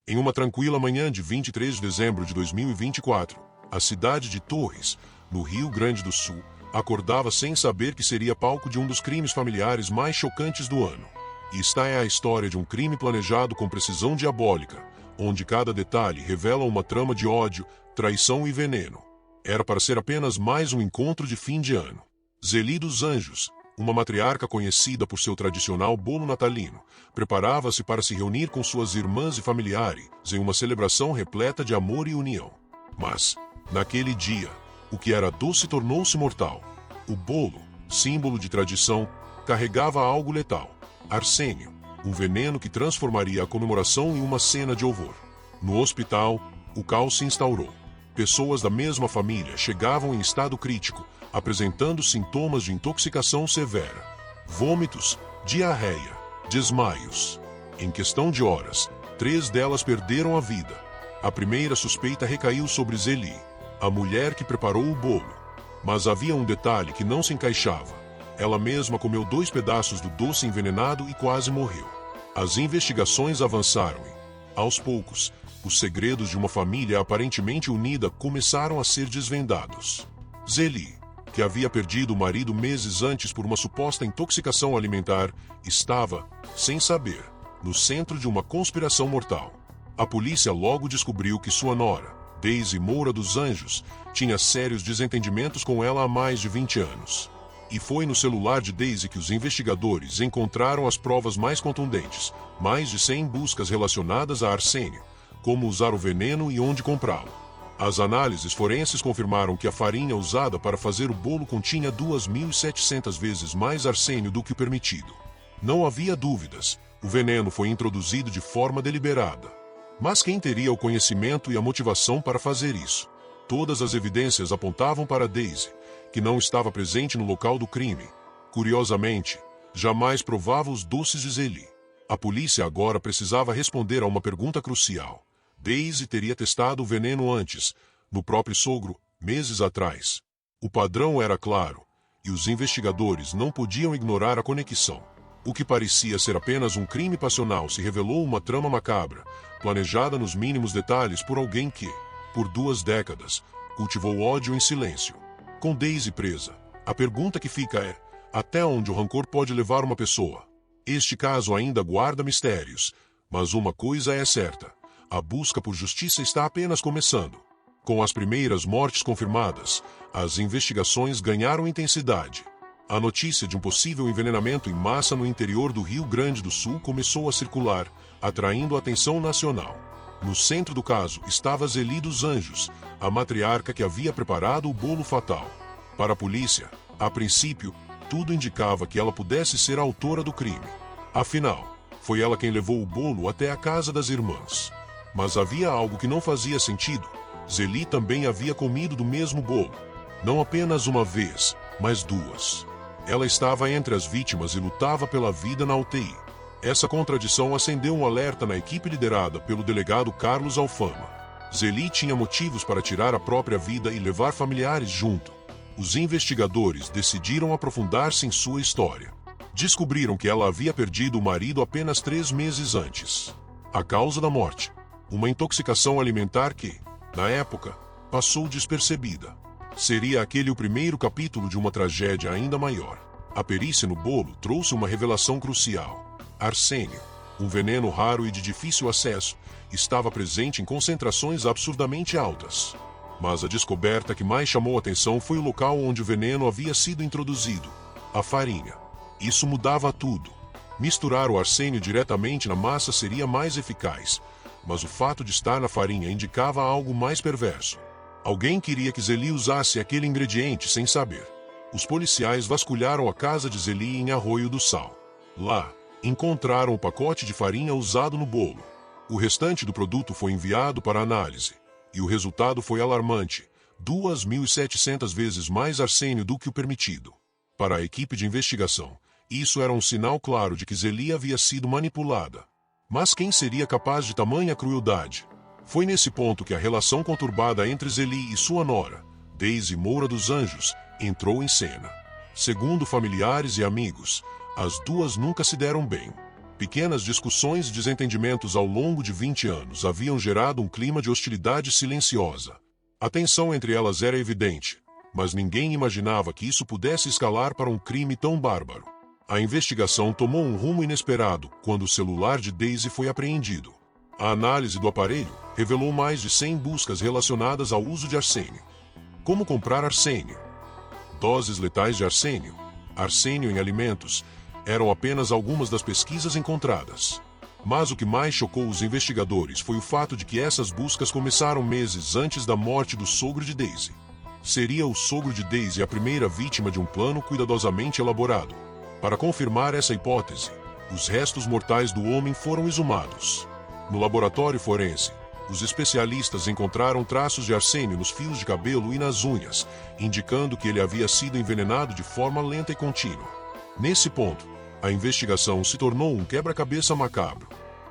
Em uma tranquila manhã de 23 de dezembro de 2024, a cidade de Torres, no Rio Grande do Sul, acordava sem saber que seria palco de um dos crimes familiares mais chocantes do ano. E esta é a história de um crime planejado com precisão diabólica, onde cada detalhe revela uma trama de ódio, traição e veneno. Era para ser apenas mais um encontro de fim de ano. Zeli dos Anjos, uma matriarca conhecida por seu tradicional bolo natalino, preparava-se para se reunir com suas irmãs e familiares em uma celebração repleta de amor e união. Mas, naquele dia, o que era doce tornou-se mortal. O bolo, símbolo de tradição, carregava algo letal: arsênio, um veneno que transformaria a comemoração em uma cena de horror. No hospital, o caos se instaurou. Pessoas da mesma família chegavam em estado crítico, apresentando sintomas de intoxicação severa: vômitos, diarreia, desmaios. Em questão de horas, 3 delas perderam a vida. A primeira suspeita recaiu sobre Zeli, a mulher que preparou o bolo. Mas havia um detalhe que não se encaixava. Ela mesma comeu 2 pedaços do doce envenenado e quase morreu. As investigações avançaram e, aos poucos, os segredos de uma família aparentemente unida começaram a ser desvendados. Zeli, que havia perdido o marido meses antes por uma suposta intoxicação alimentar, estava, sem saber, no centro de uma conspiração mortal. A polícia logo descobriu que sua nora, Daisy Moura dos Anjos, tinha sérios desentendimentos com ela há mais de 20 anos. E foi no celular de Daisy que os investigadores encontraram as provas mais contundentes, mais de 100 buscas relacionadas a arsênio, como usar o veneno e onde comprá-lo. As análises forenses confirmaram que a farinha usada para fazer o bolo continha 2.700 vezes mais arsênio do que o permitido. Não havia dúvidas, o veneno foi introduzido de forma deliberada. Mas quem teria o conhecimento e a motivação para fazer isso? Todas as evidências apontavam para Daisy, que não estava presente no local do crime. Curiosamente, jamais provava os doces de Zeli. A polícia agora precisava responder a uma pergunta crucial. Daisy teria testado o veneno antes, no próprio sogro, meses atrás. O padrão era claro, e os investigadores não podiam ignorar a conexão. O que parecia ser apenas um crime passional se revelou uma trama macabra, planejada nos mínimos detalhes por alguém que, por 2 décadas, cultivou ódio em silêncio. Com Daisy presa, a pergunta que fica é: até onde o rancor pode levar uma pessoa? Este caso ainda guarda mistérios, mas uma coisa é certa: a busca por justiça está apenas começando. Com as primeiras mortes confirmadas, as investigações ganharam intensidade. A notícia de um possível envenenamento em massa no interior do Rio Grande do Sul começou a circular, atraindo a atenção nacional. No centro do caso estava Zeli dos Anjos, a matriarca que havia preparado o bolo fatal. Para a polícia, a princípio, tudo indicava que ela pudesse ser a autora do crime. Afinal, foi ela quem levou o bolo até a casa das irmãs. Mas havia algo que não fazia sentido. Zeli também havia comido do mesmo bolo. Não apenas uma vez, mas 2. Ela estava entre as vítimas e lutava pela vida na UTI. Essa contradição acendeu um alerta na equipe liderada pelo delegado Carlos Alfama. Zeli tinha motivos para tirar a própria vida e levar familiares junto. Os investigadores decidiram aprofundar-se em sua história. Descobriram que ela havia perdido o marido apenas 3 meses antes. A causa da morte: uma intoxicação alimentar que, na época, passou despercebida. Seria aquele o primeiro capítulo de uma tragédia ainda maior. A perícia no bolo trouxe uma revelação crucial: arsênio, um veneno raro e de difícil acesso, estava presente em concentrações absurdamente altas. Mas a descoberta que mais chamou atenção foi o local onde o veneno havia sido introduzido: a farinha. Isso mudava tudo. Misturar o arsênio diretamente na massa seria mais eficaz, mas o fato de estar na farinha indicava algo mais perverso. Alguém queria que Zeli usasse aquele ingrediente sem saber. Os policiais vasculharam a casa de Zeli em Arroio do Sal. Lá, encontraram o pacote de farinha usado no bolo. O restante do produto foi enviado para análise, e o resultado foi alarmante: 2.700 vezes mais arsênio do que o permitido. Para a equipe de investigação, isso era um sinal claro de que Zeli havia sido manipulada. Mas quem seria capaz de tamanha crueldade? Foi nesse ponto que a relação conturbada entre Zeli e sua nora, Daisy Moura dos Anjos, entrou em cena. Segundo familiares e amigos, as duas nunca se deram bem. Pequenas discussões e desentendimentos ao longo de 20 anos haviam gerado um clima de hostilidade silenciosa. A tensão entre elas era evidente, mas ninguém imaginava que isso pudesse escalar para um crime tão bárbaro. A investigação tomou um rumo inesperado quando o celular de Daisy foi apreendido. A análise do aparelho revelou mais de 100 buscas relacionadas ao uso de arsênio. Como comprar arsênio? Doses letais de arsênio. Arsênio em alimentos eram apenas algumas das pesquisas encontradas. Mas o que mais chocou os investigadores foi o fato de que essas buscas começaram meses antes da morte do sogro de Daisy. Seria o sogro de Daisy a primeira vítima de um plano cuidadosamente elaborado? Para confirmar essa hipótese, os restos mortais do homem foram exumados. No laboratório forense, os especialistas encontraram traços de arsênio nos fios de cabelo e nas unhas, indicando que ele havia sido envenenado de forma lenta e contínua. Nesse ponto, a investigação se tornou um quebra-cabeça macabro.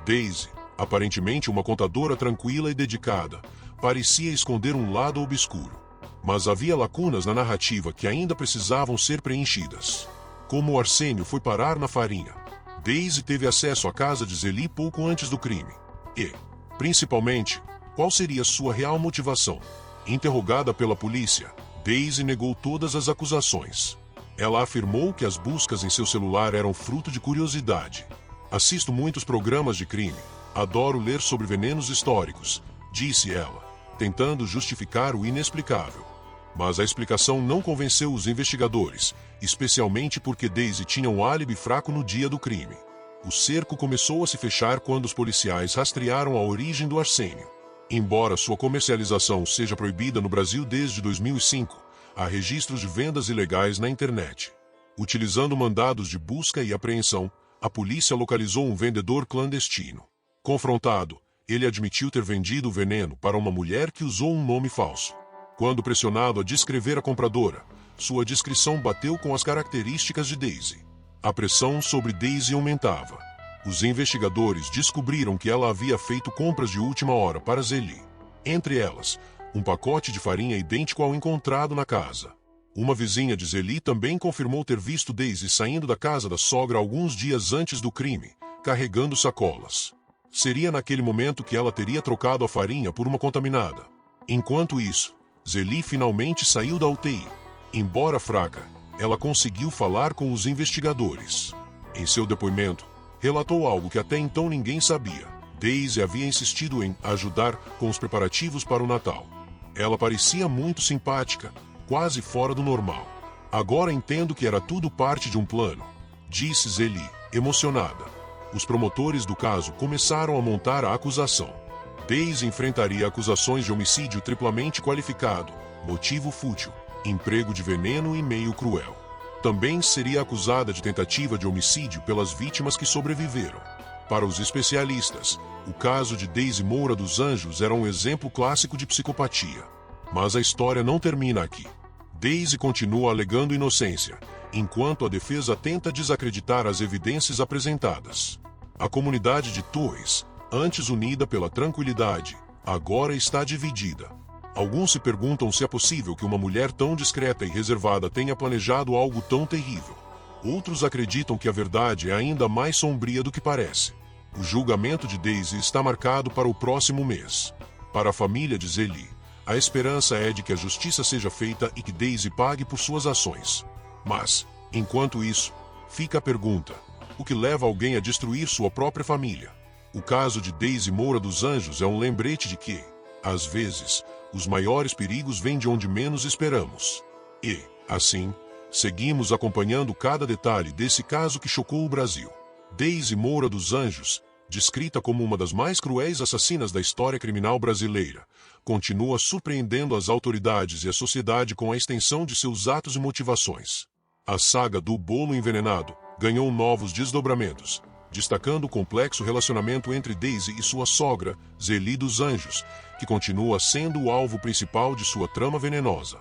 Daisy, aparentemente uma contadora tranquila e dedicada, parecia esconder um lado obscuro. Mas havia lacunas na narrativa que ainda precisavam ser preenchidas. Como o arsênio foi parar na farinha? Daisy teve acesso à casa de Zélie pouco antes do crime. E, principalmente, qual seria sua real motivação? Interrogada pela polícia, Daisy negou todas as acusações. Ela afirmou que as buscas em seu celular eram fruto de curiosidade. Assisto muitos programas de crime. Adoro ler sobre venenos históricos, disse ela, tentando justificar o inexplicável. Mas a explicação não convenceu os investigadores, especialmente porque Daisy tinha um álibi fraco no dia do crime. O cerco começou a se fechar quando os policiais rastrearam a origem do arsênio. Embora sua comercialização seja proibida no Brasil desde 2005, há registros de vendas ilegais na internet. Utilizando mandados de busca e apreensão, a polícia localizou um vendedor clandestino. Confrontado, ele admitiu ter vendido o veneno para uma mulher que usou um nome falso. Quando pressionado a descrever a compradora, sua descrição bateu com as características de Daisy. A pressão sobre Daisy aumentava. Os investigadores descobriram que ela havia feito compras de última hora para Zélie. Entre elas, um pacote de farinha idêntico ao encontrado na casa. Uma vizinha de Zélie também confirmou ter visto Daisy saindo da casa da sogra alguns dias antes do crime, carregando sacolas. Seria naquele momento que ela teria trocado a farinha por uma contaminada. Enquanto isso, Zélie finalmente saiu da UTI. Embora fraca, ela conseguiu falar com os investigadores. Em seu depoimento, relatou algo que até então ninguém sabia. Daisy havia insistido em ajudar com os preparativos para o Natal. Ela parecia muito simpática, quase fora do normal. Agora entendo que era tudo parte de um plano, disse Zélie, emocionada. Os promotores do caso começaram a montar a acusação. Daisy enfrentaria acusações de homicídio triplamente qualificado, motivo fútil, emprego de veneno e meio cruel. Também seria acusada de tentativa de homicídio pelas vítimas que sobreviveram. Para os especialistas, o caso de Daisy Moura dos Anjos era um exemplo clássico de psicopatia. Mas a história não termina aqui. Daisy continua alegando inocência, enquanto a defesa tenta desacreditar as evidências apresentadas. A comunidade de Torres, antes unida pela tranquilidade, agora está dividida. Alguns se perguntam se é possível que uma mulher tão discreta e reservada tenha planejado algo tão terrível. Outros acreditam que a verdade é ainda mais sombria do que parece. O julgamento de Daisy está marcado para o próximo mês. Para a família de Zélie, a esperança é de que a justiça seja feita e que Daisy pague por suas ações. Mas, enquanto isso, fica a pergunta: o que leva alguém a destruir sua própria família? O caso de Daisy Moura dos Anjos é um lembrete de que, às vezes, os maiores perigos vêm de onde menos esperamos. E, assim, seguimos acompanhando cada detalhe desse caso que chocou o Brasil. Daisy Moura dos Anjos, descrita como uma das mais cruéis assassinas da história criminal brasileira, continua surpreendendo as autoridades e a sociedade com a extensão de seus atos e motivações. A saga do bolo envenenado ganhou novos desdobramentos, destacando o complexo relacionamento entre Daisy e sua sogra, Zélie dos Anjos, que continua sendo o alvo principal de sua trama venenosa.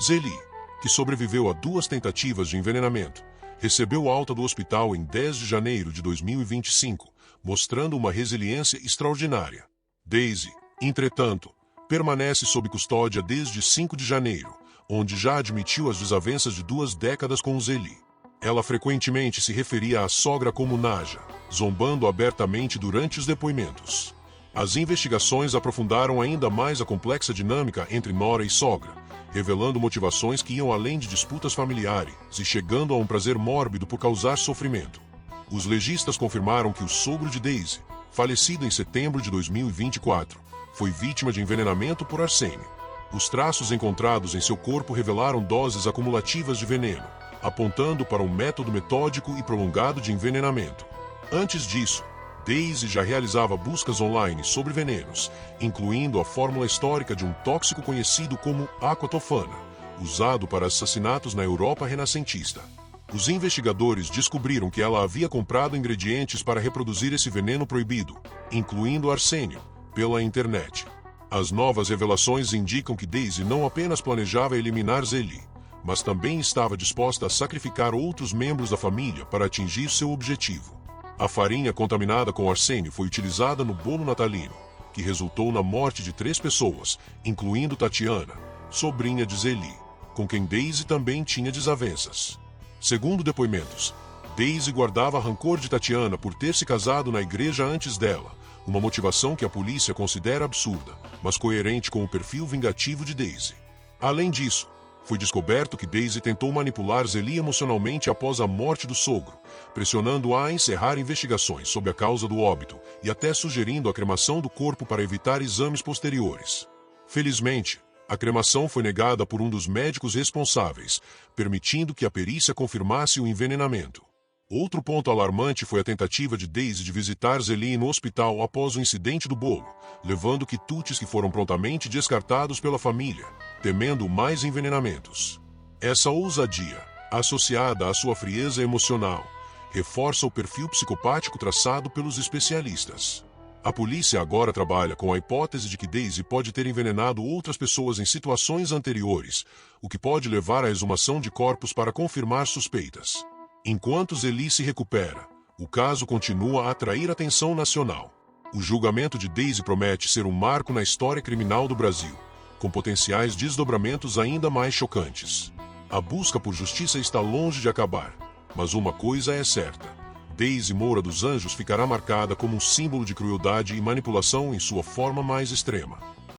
Zélie, que sobreviveu a 2 tentativas de envenenamento, recebeu alta do hospital em 10 de janeiro de 2025, mostrando uma resiliência extraordinária. Daisy, entretanto, permanece sob custódia desde 5 de janeiro, onde já admitiu as desavenças de 2 décadas com Zélie. Ela frequentemente se referia à sogra como Naja, zombando abertamente durante os depoimentos. As investigações aprofundaram ainda mais a complexa dinâmica entre nora e sogra, revelando motivações que iam além de disputas familiares e chegando a um prazer mórbido por causar sofrimento. Os legistas confirmaram que o sogro de Daisy, falecido em setembro de 2024, foi vítima de envenenamento por arsênio. Os traços encontrados em seu corpo revelaram doses acumulativas de veneno, apontando para um método metódico e prolongado de envenenamento. Antes disso, Daisy já realizava buscas online sobre venenos, incluindo a fórmula histórica de um tóxico conhecido como aquatofana, usado para assassinatos na Europa renascentista. Os investigadores descobriram que ela havia comprado ingredientes para reproduzir esse veneno proibido, incluindo arsênio, pela internet. As novas revelações indicam que Daisy não apenas planejava eliminar Zélie, mas também estava disposta a sacrificar outros membros da família para atingir seu objetivo. A farinha contaminada com arsênio foi utilizada no bolo natalino, que resultou na morte de 3 pessoas, incluindo Tatiana, sobrinha de Zélie, com quem Daisy também tinha desavenças. Segundo depoimentos, Daisy guardava rancor de Tatiana por ter se casado na igreja antes dela, uma motivação que a polícia considera absurda, mas coerente com o perfil vingativo de Daisy. Além disso, foi descoberto que Daisy tentou manipular Zélie emocionalmente após a morte do sogro, pressionando-a a encerrar investigações sobre a causa do óbito e até sugerindo a cremação do corpo para evitar exames posteriores. Felizmente, a cremação foi negada por um dos médicos responsáveis, permitindo que a perícia confirmasse o envenenamento. Outro ponto alarmante foi a tentativa de Daisy de visitar Zélie no hospital após o incidente do bolo, levando quitutes que foram prontamente descartados pela família, temendo mais envenenamentos. Essa ousadia, associada à sua frieza emocional, reforça o perfil psicopático traçado pelos especialistas. A polícia agora trabalha com a hipótese de que Daisy pode ter envenenado outras pessoas em situações anteriores, o que pode levar à exumação de corpos para confirmar suspeitas. Enquanto Zélie se recupera, o caso continua a atrair atenção nacional. O julgamento de Daisy promete ser um marco na história criminal do Brasil, com potenciais desdobramentos ainda mais chocantes. A busca por justiça está longe de acabar, mas uma coisa é certa: Daisy Moura dos Anjos ficará marcada como um símbolo de crueldade e manipulação em sua forma mais extrema.